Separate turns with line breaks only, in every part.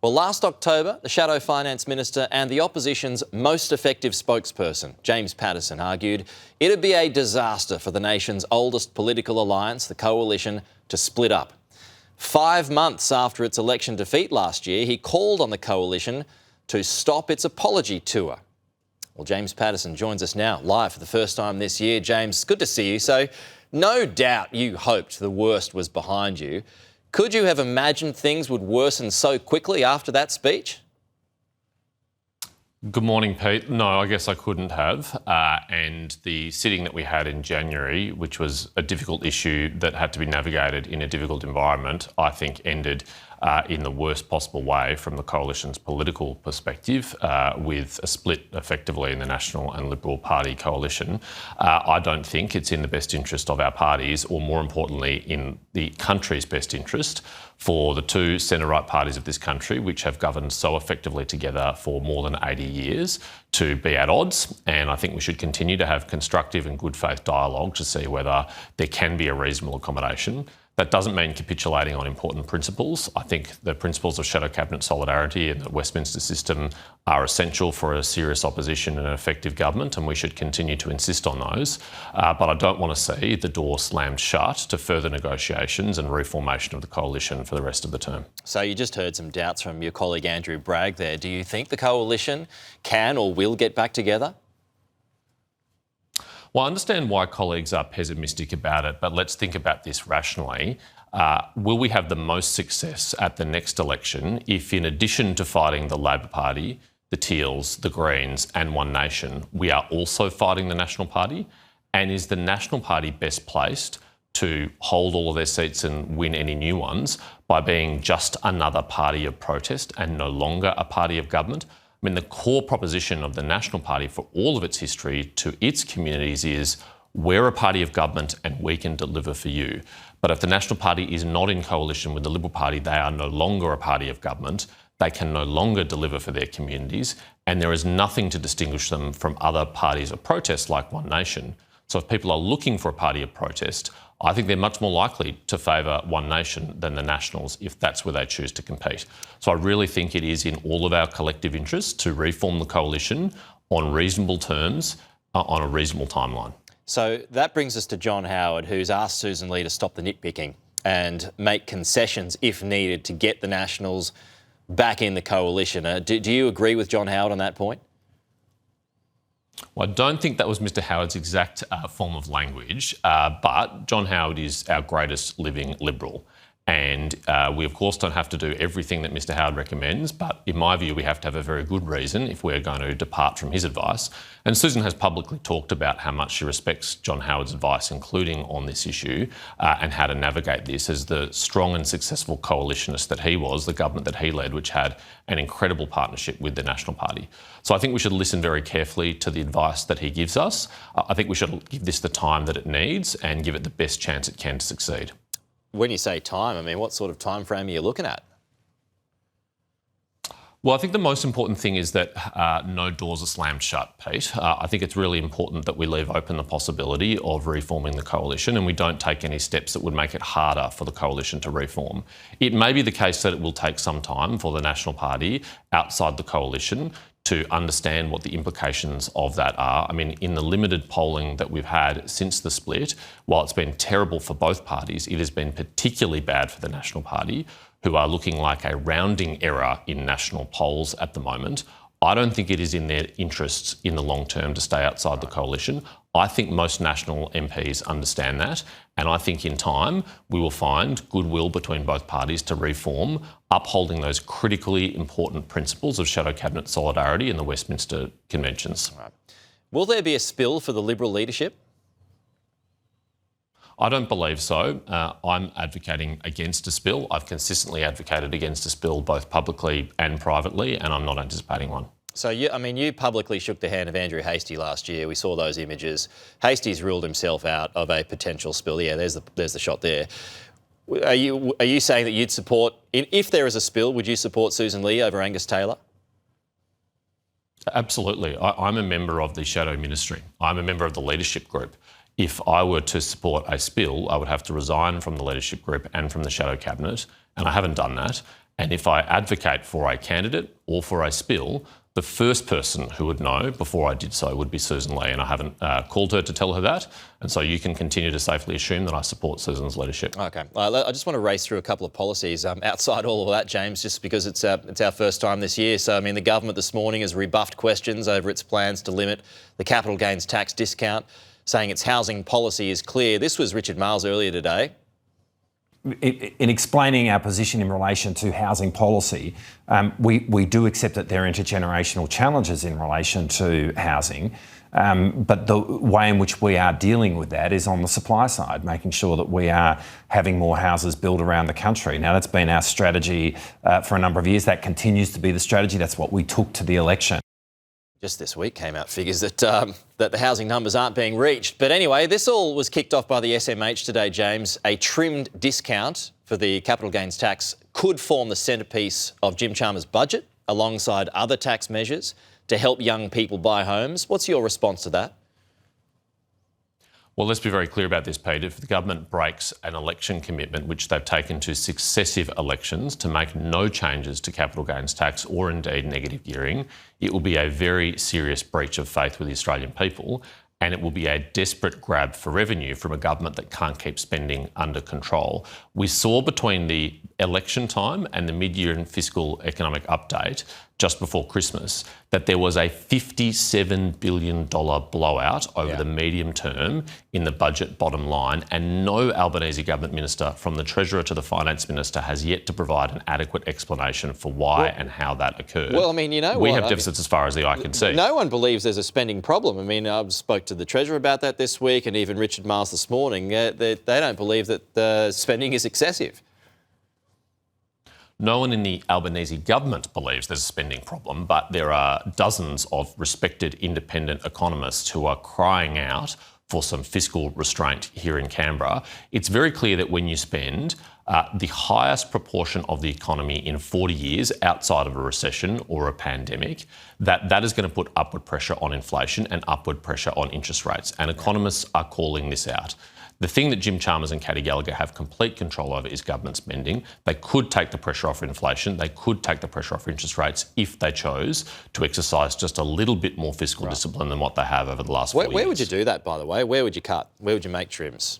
Well, last October, the Shadow Finance Minister and the opposition's most effective spokesperson, James Paterson, argued it'd be a disaster for the nation's oldest political alliance, the Coalition, to split up. 5 months after its election defeat last year, he called on the Coalition to stop its apology tour. Well, James Paterson joins us now, live for the first time this year. James, good to see you. So, no doubt you hoped the worst was behind you. Could you have imagined things would worsen so quickly after that speech?
Good morning, Pete. No, I guess I couldn't have. And the sitting that we had in January, which was a difficult issue that had to be navigated in a difficult environment, I think ended in the worst possible way from the Coalition's political perspective, with a split effectively in the National and Liberal Party coalition. I don't think it's in the best interest of our parties, or more importantly, in the country's best interest, for the two centre-right parties of this country, which have governed so effectively together for more than 80 years, to be at odds. And I think we should continue to have constructive and good faith dialogue to see whether there can be a reasonable accommodation. That doesn't mean capitulating on important principles. I think the principles of shadow cabinet solidarity and the Westminster system are essential for a serious opposition and an effective government, and we should continue to insist on those. But I don't want to see the door slammed shut to further negotiations and reformation of the coalition for the rest of the term.
So you just heard some doubts from your colleague Andrew Bragg there. Do you think the coalition can or will get back together?
Well, I understand why colleagues are pessimistic about it, but let's think about this rationally. Will we have the most success at the next election if, in addition to fighting the Labor Party, the Teals, the Greens and One Nation, we are also fighting the National Party? And is the National Party best placed to hold all of their seats and win any new ones by being just another party of protest and no longer a party of government? I mean, the core proposition of the National Party for all of its history to its communities is we're a party of government and we can deliver for you. But if the National Party is not in coalition with the Liberal Party, they are no longer a party of government. They can no longer deliver for their communities, and there is nothing to distinguish them from other parties of protest like One Nation. So if people are looking for a party of protest, I think they're much more likely to favour One Nation than the Nationals if that's where they choose to compete. So I really think it is in all of our collective interest to reform the coalition on reasonable terms, on a reasonable timeline.
So that brings us to John Howard, who's asked Susan Lee to stop the nitpicking and make concessions if needed to get the Nationals back in the coalition. Do you agree with John Howard on that point?
Well, I don't think that was Mr Howard's exact form of language, but John Howard is our greatest living Liberal. And we, of course, don't have to do everything that Mr Howard recommends, but in my view, we have to have a very good reason if we're going to depart from his advice. And Susan has publicly talked about how much she respects John Howard's advice, including on this issue, and how to navigate this as the strong and successful coalitionist that he was, the government that he led, which had an incredible partnership with the National Party. So I think we should listen very carefully to the advice that he gives us. I think we should give this the time that it needs and give it the best chance it can to succeed.
When you say time, I mean, what sort of time frame are you looking at?
Well, I think the most important thing is that no doors are slammed shut, Pete. I think it's really important that we leave open the possibility of reforming the coalition and we don't take any steps that would make it harder for the coalition to reform. It may be the case that it will take some time for the National Party outside the coalition to understand what the implications of that are. I mean, in the limited polling that we've had since the split, while it's been terrible for both parties, it has been particularly bad for the National Party, who are looking like a rounding error in national polls at the moment. I don't think it is in their interests in the long term to stay outside the coalition. I think most National MPs understand that, and I think in time we will find goodwill between both parties to reform, upholding those critically important principles of shadow cabinet solidarity in the Westminster Conventions.
Right. Will there be a spill for the Liberal leadership?
I don't believe so. I'm advocating against a spill. I've consistently advocated against a spill both publicly and privately, and I'm not anticipating one.
So, you publicly shook the hand of Andrew Hastie last year. We saw those images. Hastie's ruled himself out of a potential spill. Yeah, there's the shot there. Are you saying that you'd support, if there is a spill, would you support Susan Lee over Angus Taylor?
Absolutely. I'm a member of the Shadow Ministry. I'm a member of the leadership group. If I were to support a spill, I would have to resign from the leadership group and from the Shadow Cabinet, and I haven't done that. And if I advocate for a candidate or for a spill, the first person who would know before I did so would be Susan Lee, and I haven't called her to tell her that. And so you can continue to safely assume that I support Susan's leadership.
OK. I just want to race through a couple of policies outside all of that, James, just because it's our first time this year. So, I mean, the government this morning has rebuffed questions over its plans to limit the capital gains tax discount, saying its housing policy is clear. This was Richard Marles earlier today.
In explaining our position in relation to housing policy, we do accept that there are intergenerational challenges in relation to housing, but the way in which we are dealing with that is on the supply side, making sure that we are having more houses built around the country. Now, that's been our strategy for a number of years. That continues to be the strategy. That's what we took to the election.
Just this week came out figures that the housing numbers aren't being reached. But anyway, this all was kicked off by the SMH today, James. A trimmed discount for the capital gains tax could form the centrepiece of Jim Chalmers' budget alongside other tax measures to help young people buy homes. What's your response to that?
Well, let's be very clear about this, Pete. If the government breaks an election commitment, which they've taken to successive elections, to make no changes to capital gains tax or indeed negative gearing, it will be a very serious breach of faith with the Australian people, and it will be a desperate grab for revenue from a government that can't keep spending under control. We saw between the election time and the mid-year and fiscal economic update just before Christmas that there was a $57 billion blowout over the medium term in the budget bottom line, and no Albanese government minister, from the Treasurer to the Finance Minister, has yet to provide an adequate explanation for why and how that occurred.
Well, I mean, you know
we have deficits as far as the eye can see.
No one believes there's a spending problem. I mean, I spoke to the Treasurer about that this week, and even Richard Marles this morning. They don't believe that spending is excessive.
No one in the Albanese government believes there's a spending problem, but there are dozens of respected independent economists who are crying out for some fiscal restraint here in Canberra. It's very clear that when you spend the highest proportion of the economy in 40 years outside of a recession or a pandemic, that is going to put upward pressure on inflation and upward pressure on interest rates. And economists are calling this out. The thing that Jim Chalmers and Katie Gallagher have complete control over is government spending. They could take the pressure off inflation. They could take the pressure off interest rates if they chose to exercise just a little bit more fiscal discipline than what they have over the last 4 years.
Where would you do that, by the way? Where would you cut? Where would you make trims?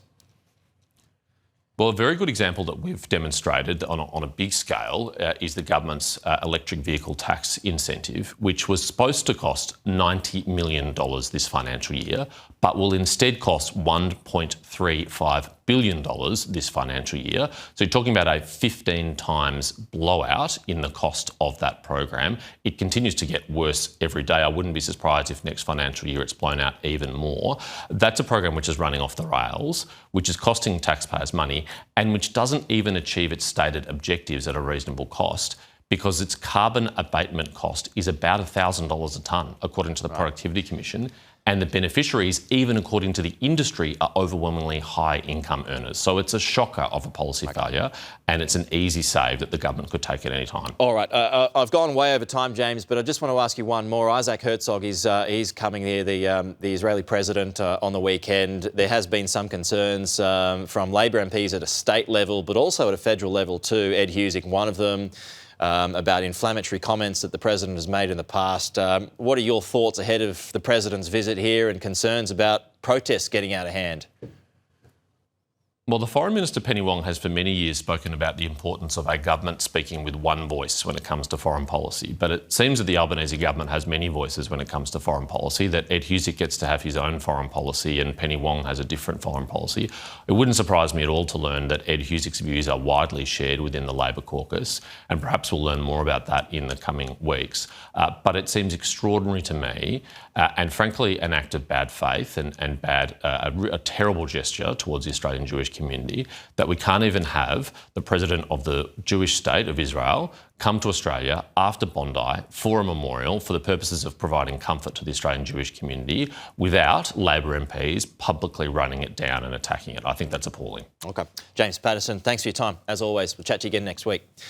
Well, a very good example that we've demonstrated on a big scale is the government's electric vehicle tax incentive, which was supposed to cost $90 million this financial year, but will instead cost $1.35 billion this financial year. So you're talking about a 15 times blowout in the cost of that program. It continues to get worse every day. I wouldn't be surprised if next financial year it's blown out even more. That's a program which is running off the rails, which is costing taxpayers money, and which doesn't even achieve its stated objectives at a reasonable cost, because its carbon abatement cost is about $1,000 a tonne, according to the Productivity Commission. And the beneficiaries, even according to the industry, are overwhelmingly high income earners. So it's a shocker of a policy failure, and it's an easy save that the government could take at any time.
All right, I've gone way over time, James, but I just want to ask you one more. Isaac Herzog he's coming here, the Israeli president, on the weekend. There has been some concerns from Labor MPs at a state level, but also at a federal level too. Ed Husic, one of them. About inflammatory comments that the President has made in the past. What are your thoughts ahead of the President's visit here and concerns about protests getting out of hand?
Well, the Foreign Minister, Penny Wong, has for many years spoken about the importance of a government speaking with one voice when it comes to foreign policy. But it seems that the Albanese government has many voices when it comes to foreign policy, that Ed Husic gets to have his own foreign policy and Penny Wong has a different foreign policy. It wouldn't surprise me at all to learn that Ed Husic's views are widely shared within the Labor caucus, and perhaps we'll learn more about that in the coming weeks. But it seems extraordinary to me, and frankly an act of bad faith and a terrible gesture towards the Australian Jewish community, that we can't even have the President of the Jewish state of Israel come to Australia after Bondi for a memorial for the purposes of providing comfort to the Australian Jewish community without Labor MPs publicly running it down and attacking it. I think that's appalling.
OK. James Paterson, thanks for your time. As always, we'll chat to you again next week.